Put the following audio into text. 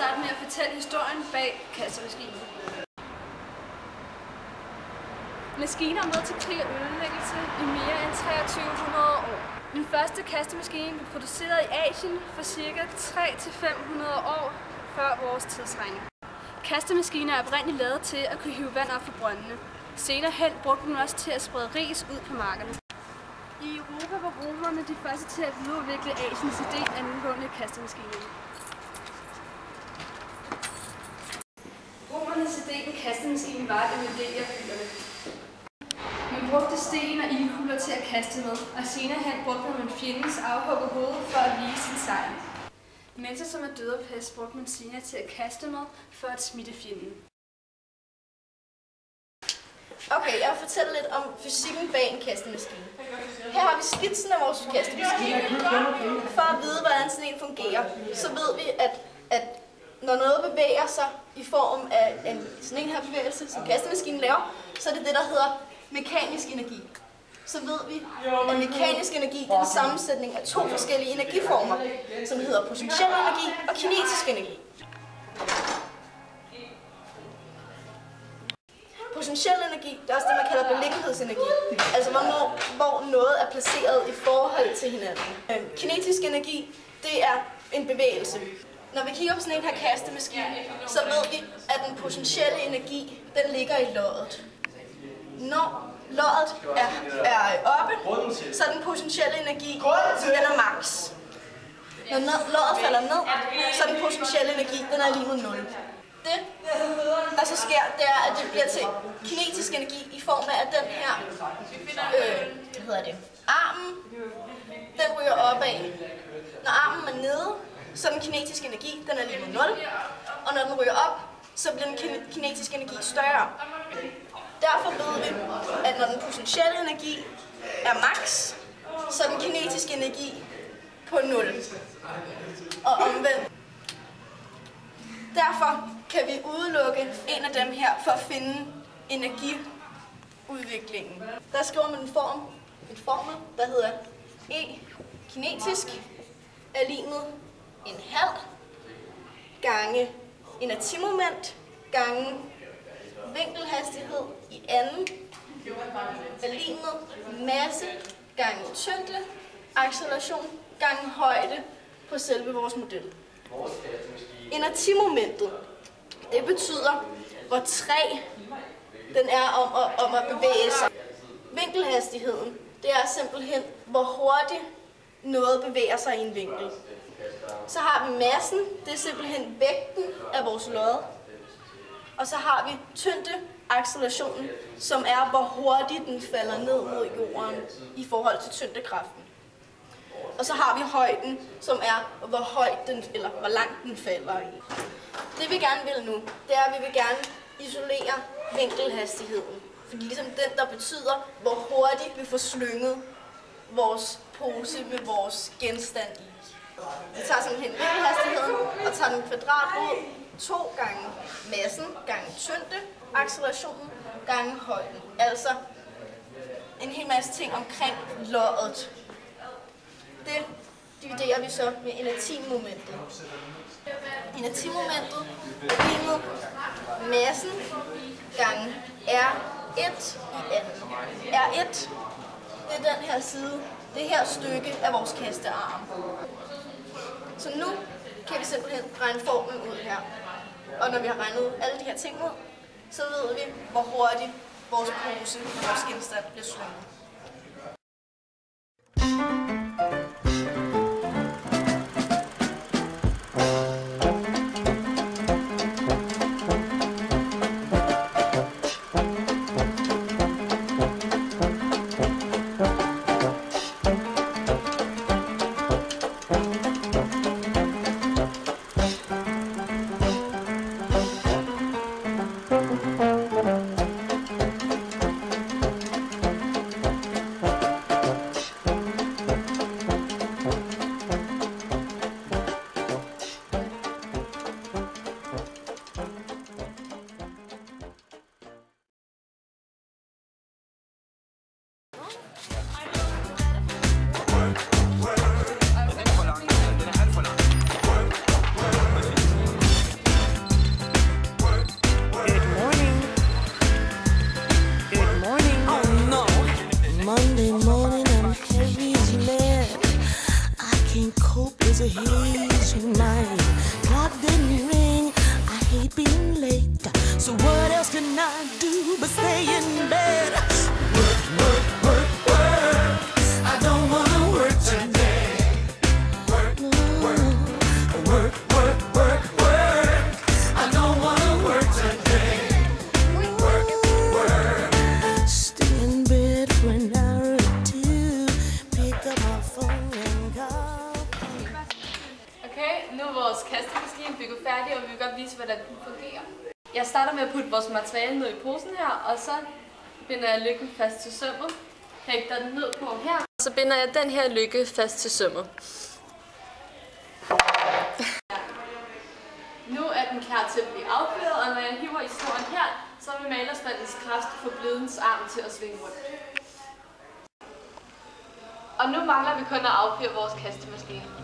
starte med at fortælle historien bag kastemaskinen. Maskinen er med til krig og ødelæggelse i mere end 2300 år. Den første kastemaskine blev produceret i Asien for ca. 300-500 år før vores tidsregning. Kastemaskiner er oprindeligt lavet til at kunne hive vand op fra brøndene. Senere hen brugte man også til at sprede ris ud på markerne. I Europa var romerne de første til at videreudvikle Asiens idé angående kastemaskiner. Romernes idé med kastemaskinen var at invadere byerne. Man brugte sten og ildkugler til at kaste med, og senere hen brugte man fjendens afhugget hoved for at vise sin sejr. Mennesker som er døde af pest brugte man senere til at kaste med for at smitte fjenden. Okay, jeg vil fortælle lidt om fysikken bag en kastemaskine. Her har vi skitsen af vores kastemaskine. For at vide, hvordan sådan en fungerer, så ved vi, at når noget bevæger sig i form af sådan en her bevægelse, som kastemaskinen laver, så er det det, der hedder mekanisk energi. Så ved vi, at mekanisk energi er en sammensætning af to forskellige energiformer, som hedder potentiel energi og kinetisk energi. Potentiel energi, det er også det, man kalder beliggenhedsenergi. Altså hvor noget er placeret i forhold til hinanden. Kinetisk energi, det er en bevægelse. Når vi kigger på sådan en her kastemaskine, så ved vi, at den potentielle energi, den ligger i loddet. Når loddet er oppe, så er den potentielle energi, den er max. Når loddet falder ned, så er den potentielle energi, den er lige med 0. Det, der så sker, det er, at det bliver til kinetisk energi i form af, at den her armen, den ryger opad. Når armen er nede, så er den kinetiske energi, den er lige med 0. Og når den ryger op, så bliver den kinetiske energi større. Derfor ved vi, at når den potentielle energi er max, så er den kinetiske energi på 0. Og omvendt. Derfor kan vi udelukke en af dem her for at finde energiudviklingen. Der skriver man en formel, der hedder E kinetisk er lig med en halv gange inertimoment gange vinkelhastighed i anden er lig med masse gange tyngde, acceleration gange højde på selve vores model. Inertimomentet, det betyder, hvor træg den er om at bevæge sig. Vinkelhastigheden, det er simpelthen, hvor hurtigt noget bevæger sig i en vinkel. Så har vi massen, det er simpelthen vægten af vores lod. Og så har vi tyngdeaccelerationen, som er, hvor hurtigt den falder ned mod jorden i forhold til tyngdekraften. Og så har vi højden, som er, hvor højt den, eller hvor langt den falder i. Det vi gerne vil nu, det er, at vi vil gerne isolere vinkelhastigheden. Fordi ligesom den, der betyder, hvor hurtigt vi får slynget vores pose med vores genstand i. Vi tager simpelthen vinkelhastigheden og tager den kvadratrod 2 gange massen gange tyngde, accelerationen gange højden. Altså en hel masse ting omkring loddet. Det dividerer vi så med inertimomentet. Inertimomentet er lig med massen gange R1 i anden. R1, det er den her side, det her stykke af vores kastearm. Så nu kan vi simpelthen regne formlen ud her. Og når vi har regnet alle de her ting ud, så ved vi, hvor hurtigt vores pose og vores genstand bliver slynget. easy mind. Clock didn't ring, I hate being late. So what else can I do but stay in bed? Work, work, work, work. I don't wanna work today. Work, work, work, work, work, work. I don't wanna work today. Work, work. Stay in bed for an hour or two. Pick up my phone and call. Okay, nu er vores kastemaskine bygget færdig, og vi vil godt vise, hvordan den fungerer. Jeg starter med at putte vores materiale ned i posen her, og så binder jeg lykken fast til sømmet. Hægter den ned på her. Så binder jeg den her lykke fast til sømmet. Nu er den klar til at blive affyret, og når jeg hiver i snoren her, så vil malerspandens kraft få blidens arm til at svinge rundt. Og nu mangler vi kun at affyre vores kastemaskine.